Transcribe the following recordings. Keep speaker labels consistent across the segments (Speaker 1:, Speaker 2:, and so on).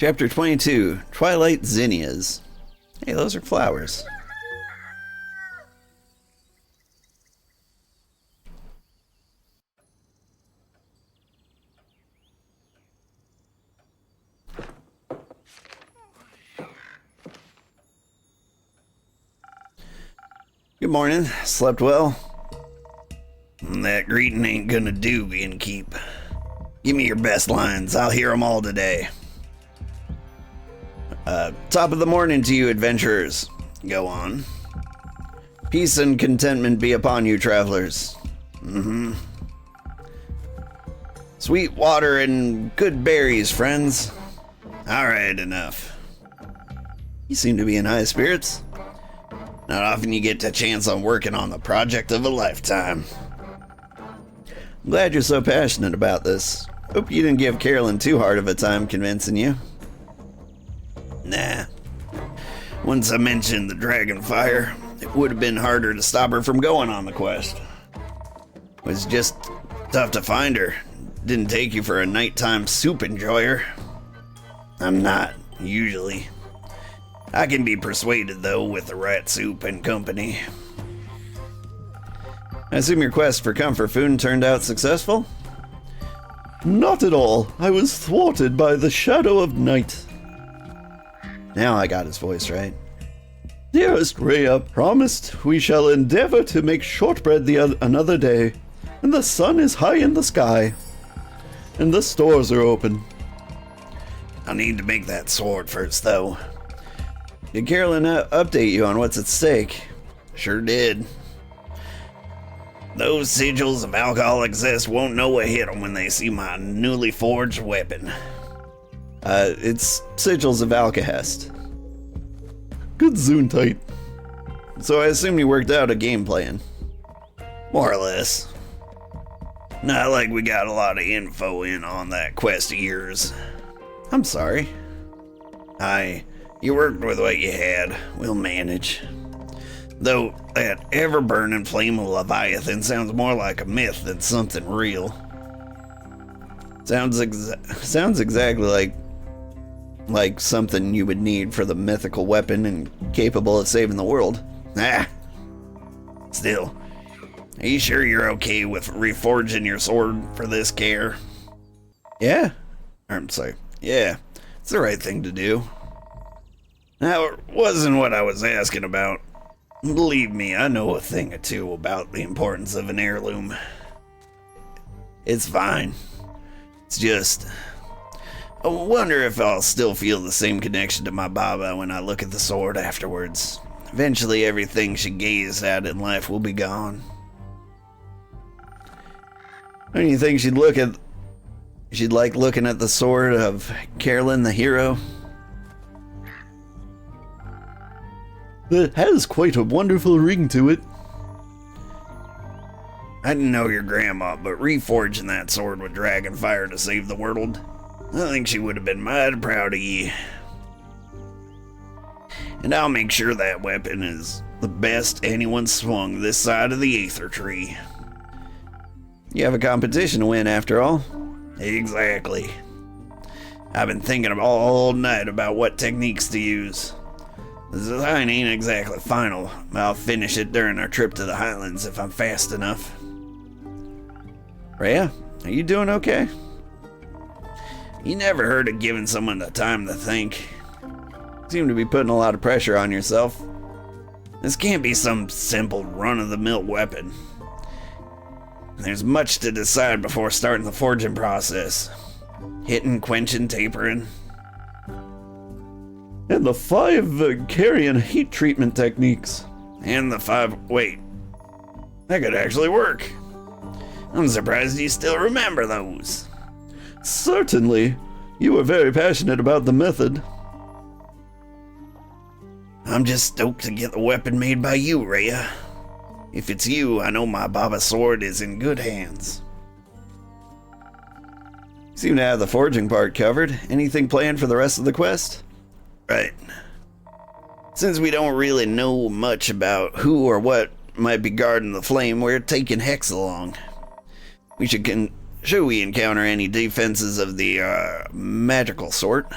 Speaker 1: Chapter 22, Twilight Zinnias. Hey, those are flowers. Good morning. Slept well? That greeting ain't gonna do, Innkeep. Give me your best lines. I'll hear them all today. Top of the morning to you, adventurers. Go on. Peace and contentment be upon you, travelers. Sweet water and good berries, friends. Alright, enough. You seem to be in high spirits. Not often you get a chance on working on the project of a lifetime. I'm glad you're so passionate about this. Hope you didn't give Carolyn too hard of a time convincing you. Nah. Once I mentioned the dragon fire, it would have been harder to stop her from going on the quest. It was just tough to find her. Didn't take you for a nighttime soup enjoyer. I'm not, usually. I can be persuaded, though, with the right soup and company. I assume your quest for comfort food turned out successful?
Speaker 2: Not at all. I was thwarted by the shadow of night.
Speaker 1: Now I got his voice right.
Speaker 2: Dearest Rhea, promised we shall endeavor to make shortbread another day, and the sun is high in the sky, and the stores are open.
Speaker 1: I need to make that sword first, though. Did Carolyn update you on what's at stake? Sure did. Those sigils of alcoholic zest won't know what hit them when they see my newly forged weapon.
Speaker 2: It's sigils of Alcahest. Good Zoontite.
Speaker 1: So I assume you worked out a game plan. More or less. Not like we got a lot of info in on that quest of yours. I'm sorry. You worked with what you had. We'll manage. Though that ever-burning flame of Leviathan sounds more like a myth than something real. Sounds exactly like something you would need for the mythical weapon and capable of saving the world. Still, are you sure you're okay with reforging your sword for this care? Yeah. I'm sorry. Yeah, it's the right thing to do. Now, it wasn't what I was asking about. Believe me, I know a thing or two about the importance of an heirloom. It's fine. It's just, I wonder if I'll still feel the same connection to my Baba when I look at the sword afterwards. Eventually, everything she gazed at in life will be gone. Don't you think she'd like looking at the sword of Carolyn the hero?
Speaker 2: It has quite a wonderful ring to it.
Speaker 1: I didn't know your grandma, but reforging that sword with dragon fire to save the world, I think she would have been mighty proud of ye. And I'll make sure that weapon is the best anyone swung this side of the Aether Tree. You have a competition to win, after all. Exactly. I've been thinking all night about what techniques to use. The design ain't exactly final, but I'll finish it during our trip to the Highlands if I'm fast enough. Rhea, are you doing okay? You never heard of giving someone the time to think. You seem to be putting a lot of pressure on yourself. This can't be some simple run-of-the-mill weapon. There's much to decide before starting the forging process. Hitting, quenching, tapering.
Speaker 2: And the 5 carrion heat treatment techniques.
Speaker 1: And the 5... Wait. That could actually work. I'm surprised you still remember those.
Speaker 2: Certainly. You were very passionate about the method.
Speaker 1: I'm just stoked to get the weapon made by you, Rhea. If it's you, I know my Baba sword is in good hands. You seem to have the forging part covered. Anything planned for the rest of the quest? Right. Since we don't really know much about who or what might be guarding the flame, we're taking Hex along. Should we encounter any defenses of the magical sort,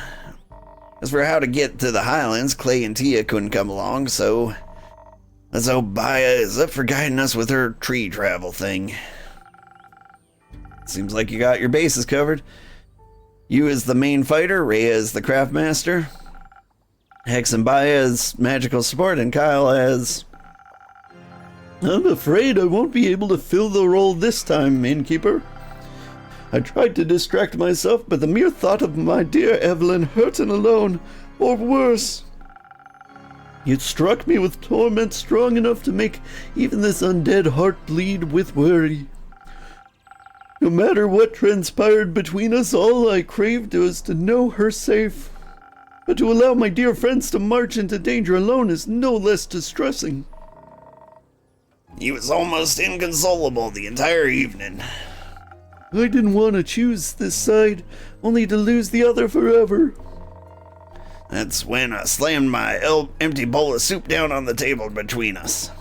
Speaker 1: As for how to get to the Highlands, Clay and Tia couldn't come along, so let's hope Baya is up for guiding us with her tree travel thing. Seems like you got your bases covered. You as the main fighter, Rhea as the craft master, Hex and Baya as magical support, and Kyle as...
Speaker 2: I'm afraid I won't be able to fill the role this time, Innkeeper. I tried to distract myself, but the mere thought of my dear Evelyn hurting alone, or worse. It struck me with torment strong enough to make even this undead heart bleed with worry. No matter what transpired between us, all I craved was to know her safe. But to allow my dear friends to march into danger alone is no less distressing.
Speaker 1: He was almost inconsolable the entire evening.
Speaker 2: I didn't want to choose this side, only to lose the other forever.
Speaker 1: That's when I slammed my empty bowl of soup down on the table between us.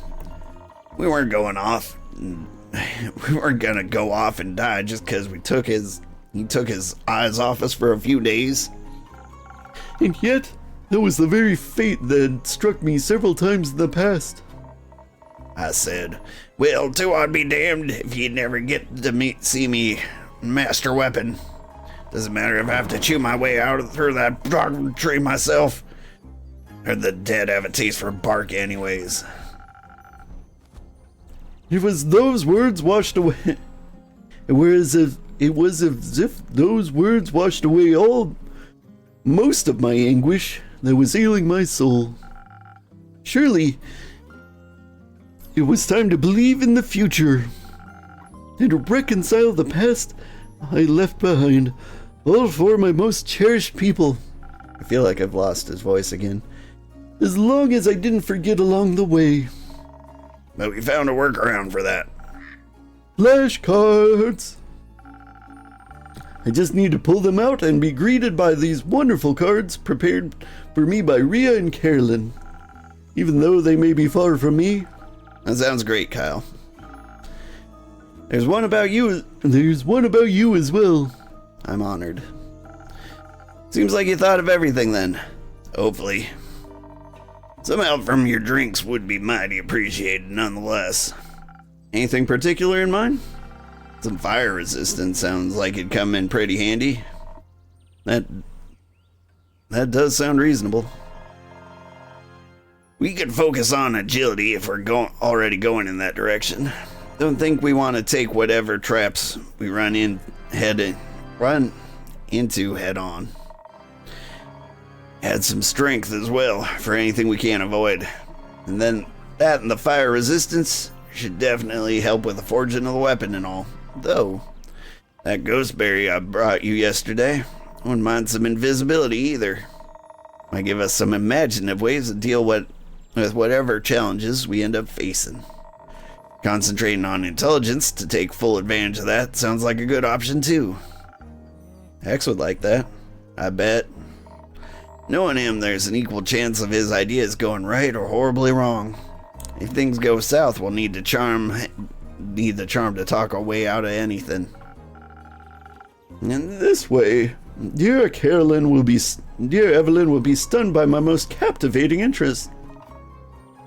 Speaker 1: We weren't going off. We weren't gonna go off and die just because he took his eyes off us for a few days.
Speaker 2: And yet, that was the very fate that struck me several times in the past.
Speaker 1: I said, well, too, I'd be damned if you'd never get to see me master weapon. Doesn't matter if I have to chew my way out through that dogwood tree myself. Or the dead have a taste for bark anyways.
Speaker 2: It was those words washed away. It was as if those words washed away most of my anguish that was ailing my soul. Surely, it was time to believe in the future and to reconcile the past I left behind, all for my most cherished people.
Speaker 1: I feel like I've lost his voice again.
Speaker 2: As long as I didn't forget along the way.
Speaker 1: But we found a workaround for that.
Speaker 2: Flashcards! I just need to pull them out and be greeted by these wonderful cards prepared for me by Rhea and Carolyn. Even though they may be far from me.
Speaker 1: That sounds great, Kyle. There's one about you.
Speaker 2: There's one about you as well.
Speaker 1: I'm honored. Seems like you thought of everything then. Hopefully. Some help from your drinks would be mighty appreciated nonetheless. Anything particular in mind? Some fire resistance sounds like it'd come in pretty handy. That does sound reasonable. We could focus on agility if we're already going in that direction. Don't think we want to take whatever traps we run into head on. Add some strength as well for anything we can't avoid. And then that and the fire resistance should definitely help with the forging of the weapon and all. Though, that ghostberry I brought you yesterday, I wouldn't mind some invisibility either. Might give us some imaginative ways to deal with whatever challenges we end up facing. Concentrating on intelligence to take full advantage of that sounds like a good option too. Hex would like that, I bet. Knowing him, there's an equal chance of his ideas going right or horribly wrong. If things go south, we'll need the charm to talk our way out of anything.
Speaker 2: And this way, dear Evelyn will be stunned by my most captivating interest.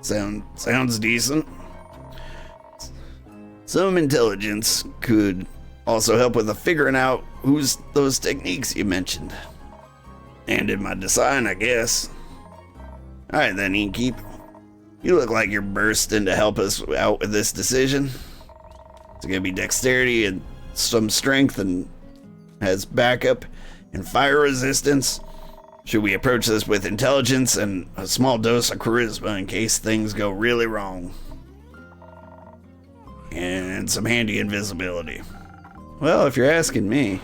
Speaker 1: Sounds decent. Some intelligence could also help with figuring out who's those techniques you mentioned. And in my design, I guess. Alright then, Innkeep. You look like you're bursting to help us out with this decision. It's gonna be dexterity and some strength and has backup and fire resistance. Should we approach this with intelligence and a small dose of charisma in case things go really wrong? And some handy invisibility. Well, if you're asking me,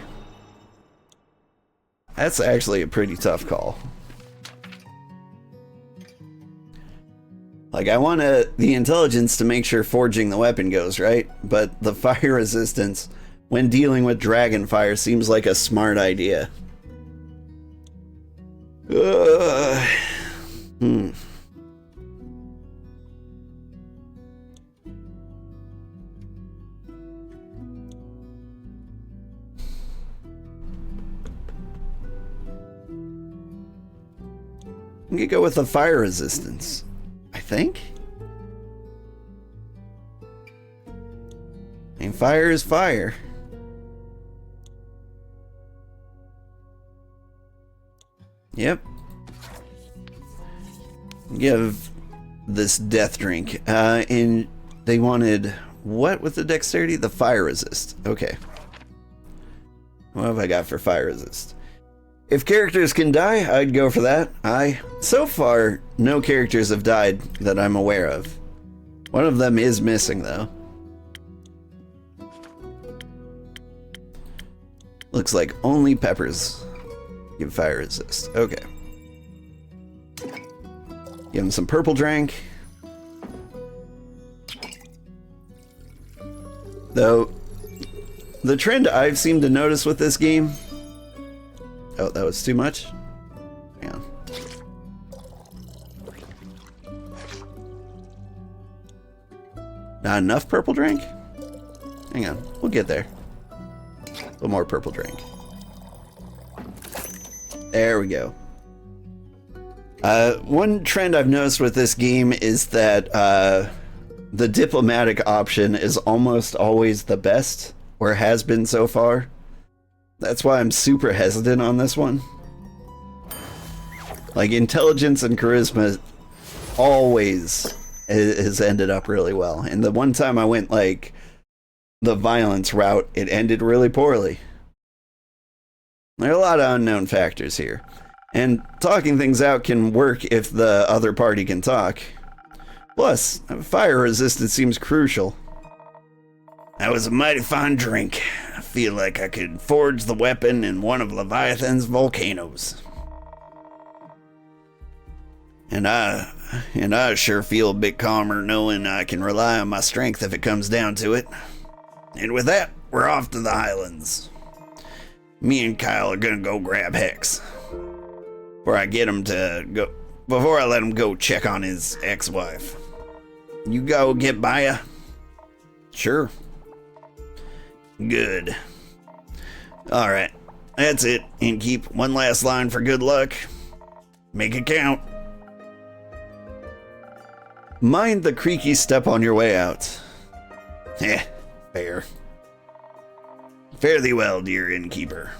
Speaker 1: that's actually a pretty tough call. Like, I want the intelligence to make sure forging the weapon goes right, but the fire resistance when dealing with dragon fire seems like a smart idea. I'm gonna go with the fire resistance, I think. And fire is fire. Yep. Give this death drink. And they wanted what with the dexterity? The fire resist. Okay. What have I got for fire resist? If characters can die, I'd go for that. So far, no characters have died that I'm aware of. One of them is missing, though. Looks like only peppers give fire resist. Okay. Give him some purple drink. Though, the trend I've seemed to notice with this game... Oh, that was too much? Hang on. Not enough purple drink? Hang on, we'll get there. A little more purple drink. There we go. One trend I've noticed with this game is that the diplomatic option is almost always the best, or has been so far. That's why I'm super hesitant on this one. Like, intelligence and charisma always has ended up really well. And the one time I went, like, the violence route, it ended really poorly. There are a lot of unknown factors here. And talking things out can work if the other party can talk. Plus, fire resistance seems crucial. That was a mighty fine drink. I feel like I could forge the weapon in one of Leviathan's volcanoes. And I sure feel a bit calmer knowing I can rely on my strength if it comes down to it. And with that, we're off to the Highlands. Me and Kyle are gonna go grab Hex. Before I let him go check on his ex-wife. You go get by ya? Sure. Good. Alright, that's it. And keep one last line for good luck. Make it count. Mind the creaky step on your way out. Fair. Fare thee well, dear innkeeper.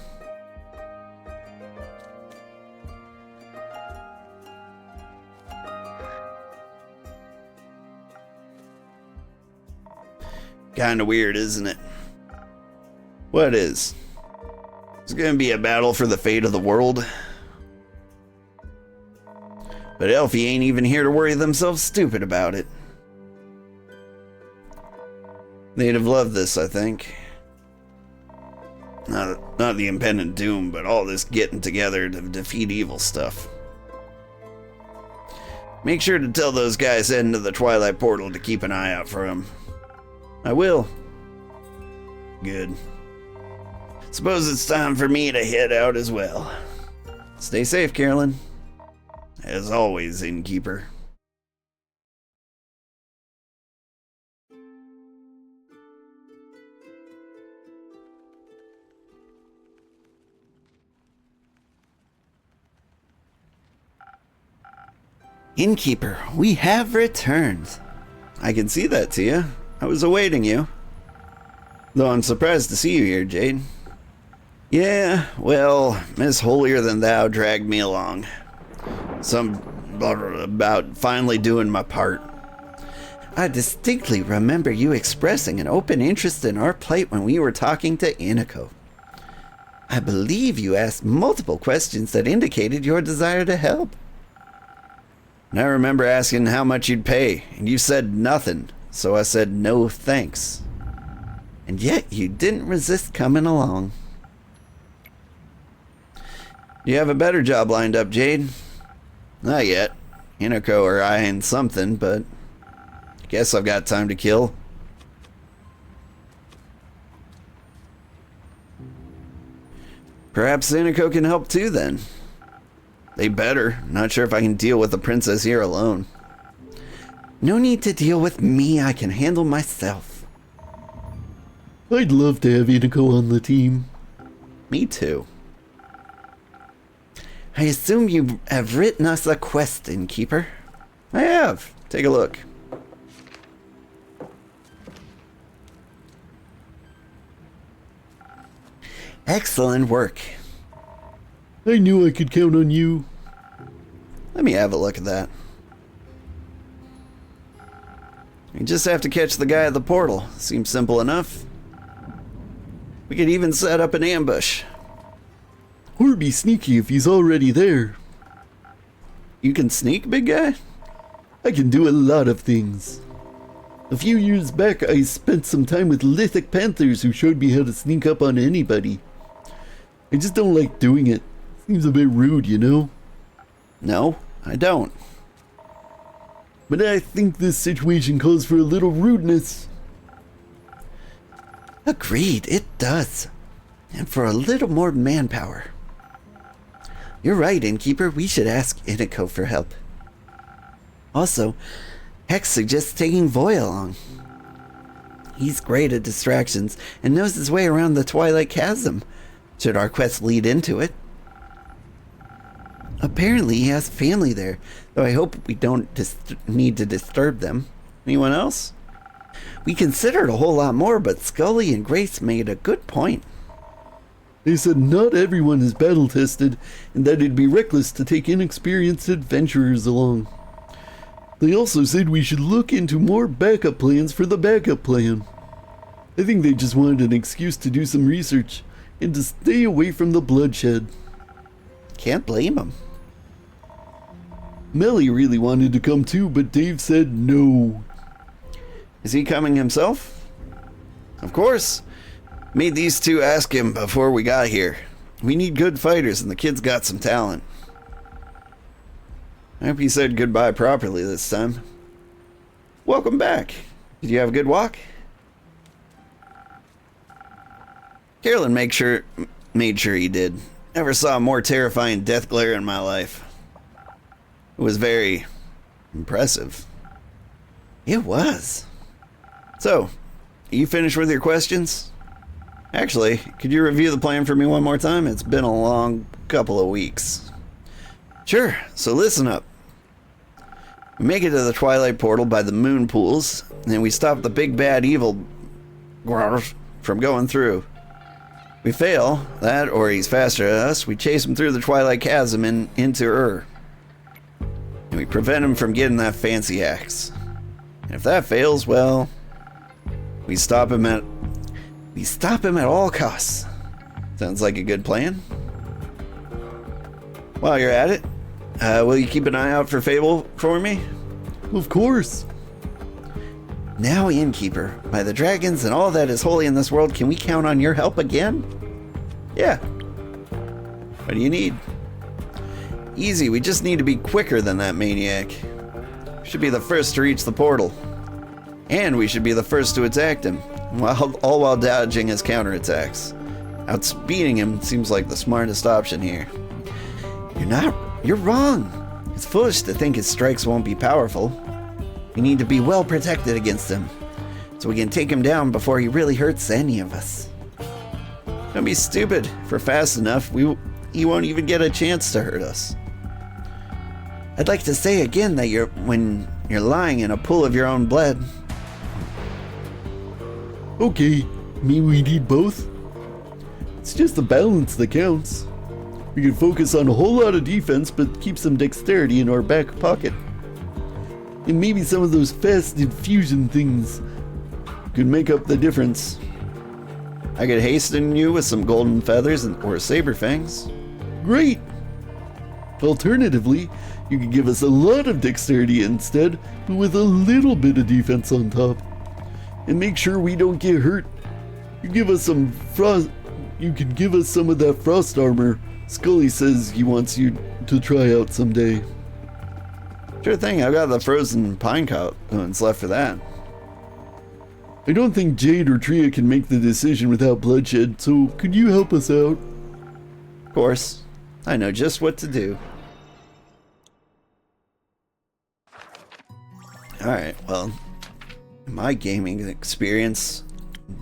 Speaker 1: Kinda weird, isn't it? What is? It's gonna be a battle for the fate of the world. But Elfie ain't even here to worry themselves stupid about it. They'd have loved this, I think. Not the impending doom, but all this getting together to defeat evil stuff. Make sure to tell those guys heading to the Twilight Portal to keep an eye out for him. I will. Good. Suppose it's time for me to head out as well. Stay safe, Carolyn. As always, innkeeper. Innkeeper, we have returned. I can see that, Tia. I was awaiting you. Though I'm surprised to see you here, Jade. Yeah, well, Miss Holier Than Thou dragged me along. About finally doing my part. I distinctly remember you expressing an open interest in our plight when we were talking to Inako. I believe you asked multiple questions that indicated your desire to help. And I remember asking how much you'd pay, and you said nothing, so I said no thanks. And yet you didn't resist coming along. You have a better job lined up, Jade? Not yet. Inako or I ain't something, but I guess I've got time to kill. Perhaps Inako can help too then. They better. Not sure if I can deal with the princess here alone. No need to deal with me. I can handle myself.
Speaker 2: I'd love to have Inako on the team.
Speaker 1: Me too. I assume you have written us a quest, Innkeeper. I have. Take a look. Excellent work.
Speaker 2: I knew I could count on you.
Speaker 1: Let me have a look at that. You just have to catch the guy at the portal. Seems simple enough. We could even set up an ambush.
Speaker 2: Or be sneaky if he's already there.
Speaker 1: You can sneak, big guy?
Speaker 2: I can do a lot of things. A few years back, I spent some time with Lithic Panthers who showed me how to sneak up on anybody. I just don't like doing it. Seems a bit rude, you know?
Speaker 1: No, I don't.
Speaker 2: But I think this situation calls for a little rudeness.
Speaker 1: Agreed, it does. And for a little more manpower. You're right, Innkeeper. We should ask Iniko for help. Also, Hex suggests taking Voy along. He's great at distractions and knows his way around the Twilight Chasm, should our quest lead into it. Apparently he has family there, though I hope we don't need to disturb them. Anyone else? We considered a whole lot more, but Scully and Grace made a good point.
Speaker 2: They said not everyone is battle-tested, and that it'd be reckless to take inexperienced adventurers along. They also said we should look into more backup plans for the backup plan. I think they just wanted an excuse to do some research, and to stay away from the bloodshed.
Speaker 1: Can't blame them.
Speaker 2: Melly really wanted to come too, but Dave said no.
Speaker 1: Is he coming himself? Of course. Made these two ask him before we got here. We need good fighters, and the kid's got some talent. I hope he said goodbye properly this time. Welcome back. Did you have a good walk? Carolyn made sure he did. Never saw a more terrifying death glare in my life. It was very impressive. It was. So, are you finished with your questions? Actually, could you review the plan for me one more time? It's been a long couple of weeks. Sure, so listen up. We make it to the Twilight Portal by the moon pools, and we stop the big bad evil from going through. We fail that, or he's faster than us. We chase him through the Twilight Chasm and into Ur. And we prevent him from getting that fancy axe. And if that fails, well, we stop him at all costs. Sounds like a good plan. While you're at it, will you keep an eye out for Fable for me?
Speaker 2: Of course.
Speaker 1: Now, Innkeeper, by the dragons and all that is holy in this world, can we count on your help again? Yeah. What do you need? Easy, we just need to be quicker than that maniac. We should be the first to reach the portal. And we should be the first to attack him, all while dodging his counterattacks. Outspeeding him seems like the smartest option here. You're wrong. It's foolish to think his strikes won't be powerful. We need to be well protected against him, so we can take him down before he really hurts any of us. Don't be stupid. If we're fast enough, he won't even get a chance to hurt us. I'd like to say again that when you're lying in a pool of your own blood.
Speaker 2: Okay, mean we need both? It's just the balance that counts. We can focus on a whole lot of defense, but keep some dexterity in our back pocket. And maybe some of those fast infusion things could make up the difference.
Speaker 1: I could hasten you with some golden feathers or saber fangs.
Speaker 2: Great! Alternatively, you could give us a lot of dexterity instead, but with a little bit of defense on top. And make sure we don't get hurt. You give us some frost. You can give us some of that frost armor Scully says he wants you to try out someday.
Speaker 1: Sure thing, I've got the frozen pine cones left for that.
Speaker 2: I don't think Jade or Tria can make the decision without bloodshed, so could you help us out?
Speaker 1: Of course. I know just what to do. Alright, well, in my gaming experience,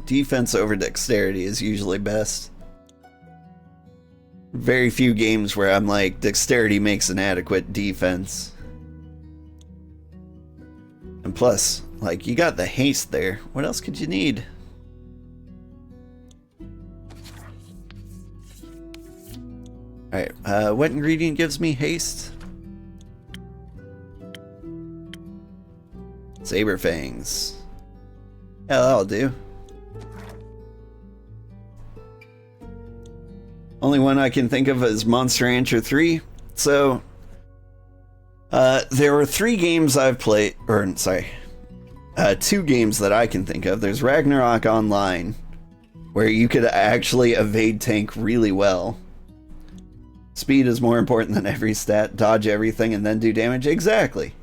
Speaker 1: defense over dexterity is usually best. very few games where I'm like, dexterity makes an adequate defense. And plus, like, you got the haste there. What else could you need? Alright, what ingredient gives me haste? Saber fangs. Yeah, that'll do. Only one I can think of is Monster Rancher 3. So, there were 3 games I've played, or sorry, 2 games that I can think of. There's Ragnarok Online, where you could actually evade tank really well. Speed is more important than every stat. Dodge everything and then do damage. Exactly.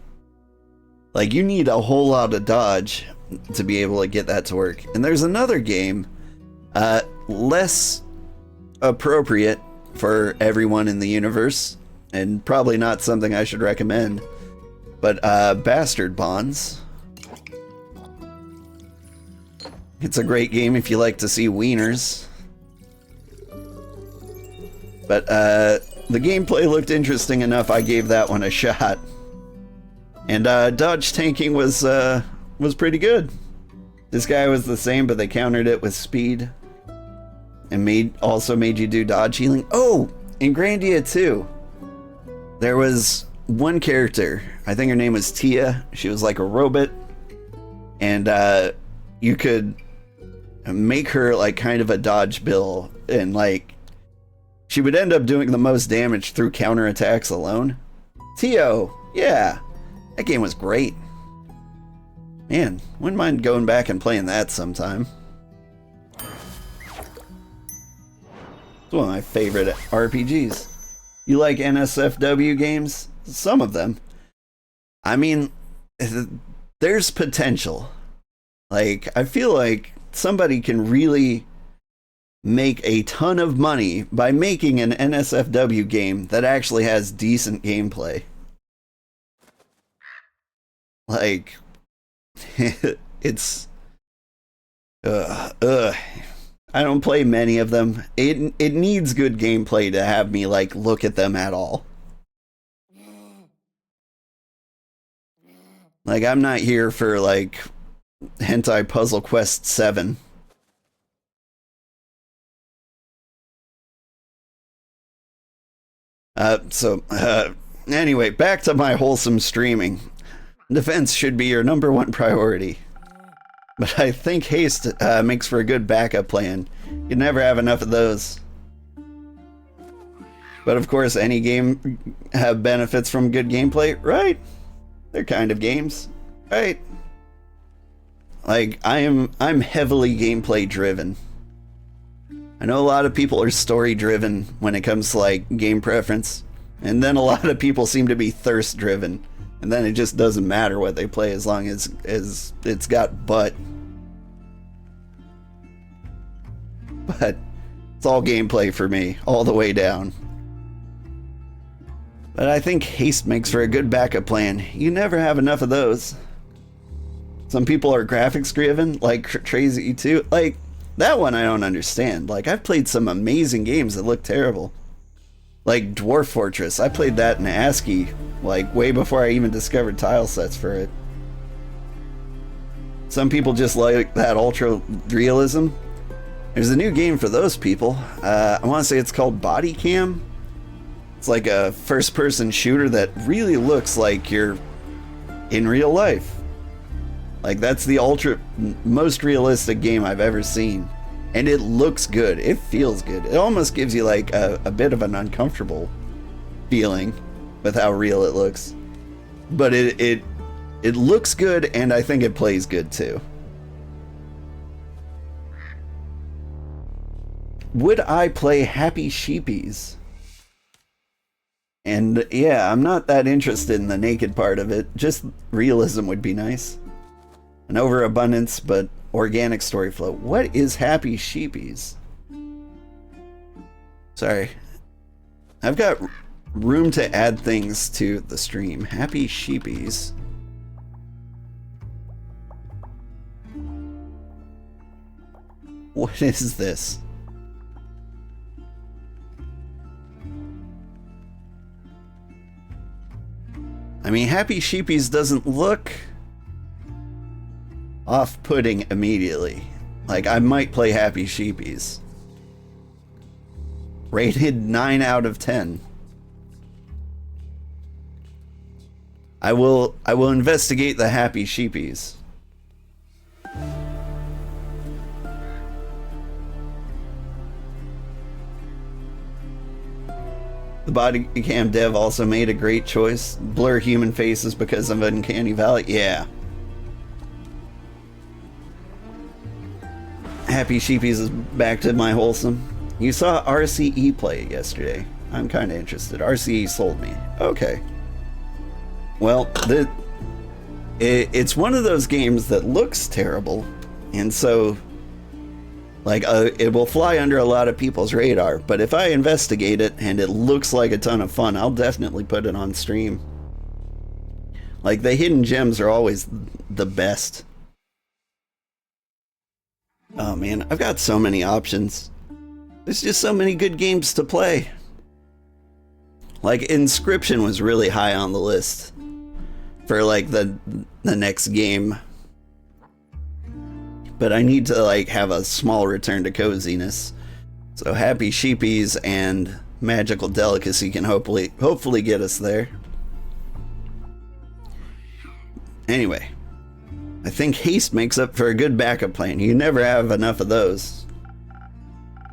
Speaker 1: Like, you need a whole lot of dodge to be able to get that to work. And there's another game, less appropriate for everyone in the universe, and probably not something I should recommend, but Bastard Bonds. It's a great game if you like to see wieners. But the gameplay looked interesting enough, I gave that one a shot. And dodge tanking was pretty good. This guy was the same, but they countered it with speed. And also made you do dodge healing. Oh, in Grandia 2, there was one character. I think her name was Tia. She was like a robot. And you could make her like kind of a dodge bill. And like, she would end up doing the most damage through counterattacks alone. Tio, yeah. That game was great. Man, wouldn't mind going back and playing that sometime. It's one of my favorite RPGs. You like NSFW games? Some of them. I mean, there's potential. Like, I feel like somebody can really make a ton of money by making an NSFW game that actually has decent gameplay. Like, it's I don't play many of them. It needs good gameplay to have me like look at them at all. Like, I'm not here for like Hentai Puzzle Quest 7. Anyway, back to my wholesome streaming. Defense should be your #1 priority. But I think haste makes for a good backup plan. You never have enough of those. But of course, any game have benefits from good gameplay, right? They're kind of games, right? Like, I'm heavily gameplay driven. I know a lot of people are story driven when it comes to like game preference, and then a lot of people seem to be thirst driven. And then it just doesn't matter what they play as long as it's got butt. But it's all gameplay for me, all the way down. But I think haste makes for a good backup plan. You never have enough of those. Some people are graphics driven, like Crazy 2. Like, that one I don't understand. Like, I've played some amazing games that look terrible. Like Dwarf Fortress, I played that in ASCII, like way before I even discovered tile sets for it. Some people just like that ultra realism. There's a new game for those people. I want to say it's called Body Cam. It's like a first-person shooter that really looks like you're in real life. Like, that's the most realistic game I've ever seen. And it looks good. It feels good. It almost gives you like a bit of an uncomfortable feeling with how real it looks. But it looks good, and I think it plays good too. Would I play Happy Sheepies? And yeah, I'm not that interested in the naked part of it. Just realism would be nice. An overabundance, but organic story flow. What is Happy Sheepies? Sorry. I've got room to add things to the stream. Happy Sheepies. What is this? I mean, Happy Sheepies doesn't look off-putting immediately. Like, I might play Happy Sheepies. Rated 9 out of 10. I will investigate the Happy Sheepies. The body cam dev also made a great choice. Blur human faces because of Uncanny Valley. Yeah. Happy Sheepies is back to my wholesome. You saw RCE play yesterday. I'm kind of interested. RCE sold me. Okay. Well, it's one of those games that looks terrible, and so like it will fly under a lot of people's radar. But if I investigate it and it looks like a ton of fun, I'll definitely put it on stream. Like, the hidden gems are always the best. Oh man, I've got so many options. There's just so many good games to play. Like, Inscription was really high on the list for like the next game. But I need to like have a small return to coziness. So Happy Sheepies and Magical Delicacy can hopefully get us there. Anyway, I think haste makes up for a good backup plan. You never have enough of those.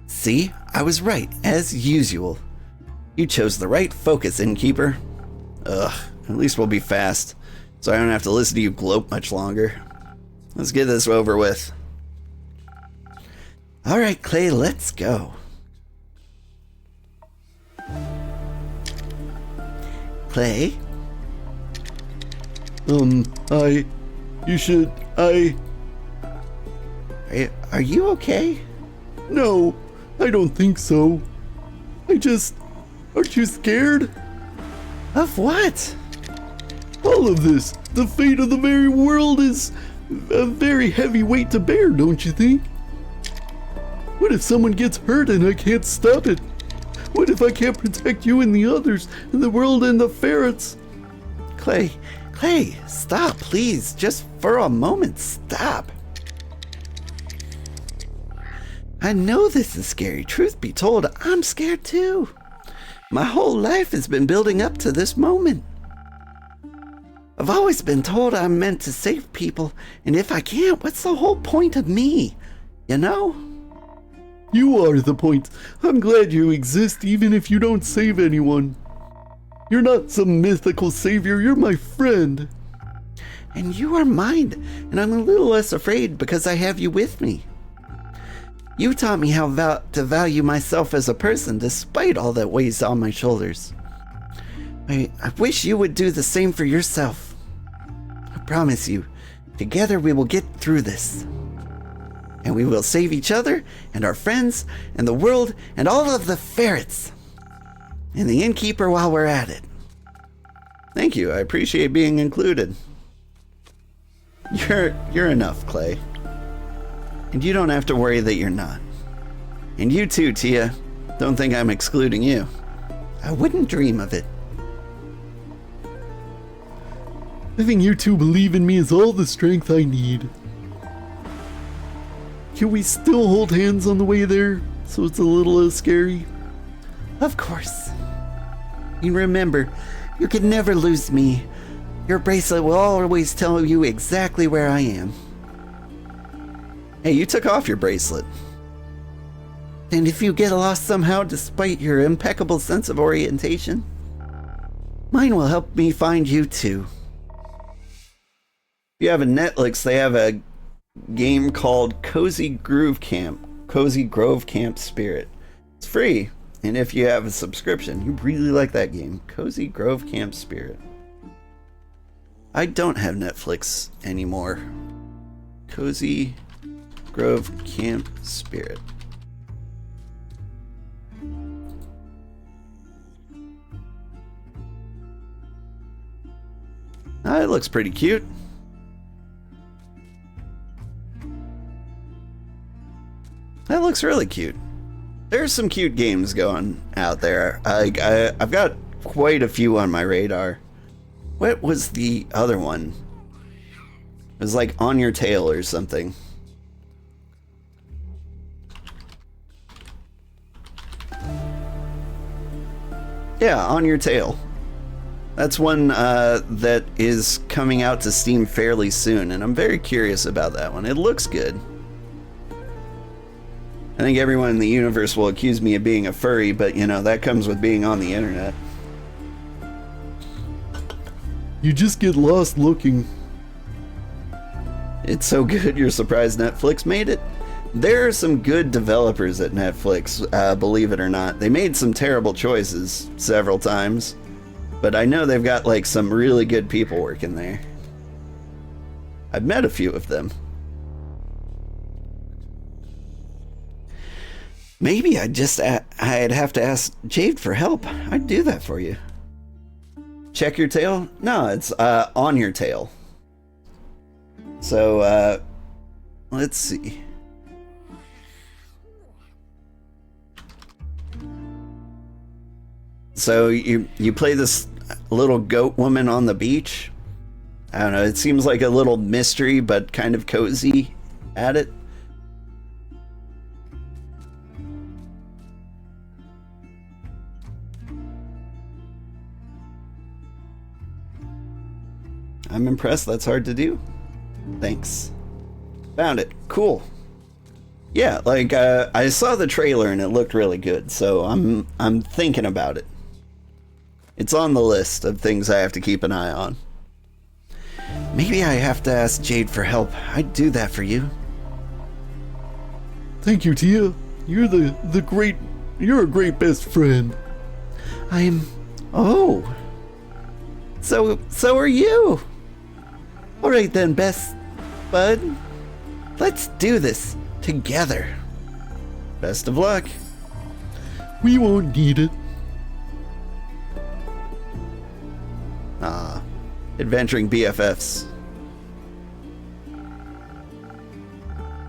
Speaker 1: See, I was right, as usual. You chose the right focus, Innkeeper. Ugh, at least we'll be fast, so I don't have to listen to you gloat much longer. Let's get this over with. Alright, Clay, let's go. Clay? Are you okay?
Speaker 2: No, I don't think so. Aren't you scared?
Speaker 1: Of what?
Speaker 2: All of this, the fate of the very world is a very heavy weight to bear, don't you think? What if someone gets hurt and I can't stop it? What if I can't protect you and the others, and the world and the ferrets?
Speaker 1: Clay, stop, please. Just for a moment, stop. I know this is scary. Truth be told, I'm scared too. My whole life has been building up to this moment. I've always been told I'm meant to save people, and if I can't, what's the whole point of me? You know?
Speaker 2: You are the point. I'm glad you exist even if you don't save anyone. You're not some mythical savior, you're my friend.
Speaker 1: And you are mine, and I'm a little less afraid because I have you with me. You taught me how to value myself as a person despite all that weighs on my shoulders. I wish you would do the same for yourself. I promise you, together we will get through this. And we will save each other, and our friends, and the world, and all of the ferrets. And the innkeeper while we're at it. Thank you, I appreciate being included. You're enough, Clay. And you don't have to worry that you're not. And you too, Tia. Don't think I'm excluding you. I wouldn't dream of it.
Speaker 2: Having you two believe in me is all the strength I need. Can we still hold hands on the way there, so it's a little less scary?
Speaker 1: Of course. And remember, you can never lose me. Your bracelet will always tell you exactly where I am. Hey, you took off your bracelet. And if you get lost somehow despite your impeccable sense of orientation, mine will help me find you too. If you have a Netflix, they have a game called Cozy Grove Camp Spirit. It's free, and if you have a subscription, you really like that game. Cozy Grove Camp Spirit. I don't have Netflix anymore. Cozy Grove Camp Spirit. It looks pretty cute. That looks really cute. There's some cute games going out there. I've got quite a few on my radar. What was the other one? It was like On Your Tail or something. Yeah, On Your Tail. That's one that is coming out to Steam fairly soon, and I'm very curious about that one. It looks good. I think everyone in the universe will accuse me of being a furry, but you know, that comes with being on the internet.
Speaker 2: You just get lost looking.
Speaker 1: It's so good you're surprised Netflix made it? There are some good developers at Netflix, believe it or not. They made some terrible choices several times, but I know they've got like some really good people working there. I've met a few of them. Maybe I'd have to ask Jade for help. I'd do that for you. Check your tail? No, it's On Your Tail. So, let's see. So you play this little goat woman on the beach. I don't know, it seems like a little mystery, but kind of cozy at it. I'm impressed. That's hard to do. Thanks. Found it. Cool. Yeah, like I saw the trailer and it looked really good, so I'm thinking about it. It's on the list of things I have to keep an eye on. Maybe I have to ask Jade for help. I'd do that for you.
Speaker 2: Thank you, Tia. You're you're a great best friend.
Speaker 1: Oh. So are you. All right then, best bud. Let's do this together. Best of luck.
Speaker 2: We won't need it.
Speaker 1: Adventuring BFFs.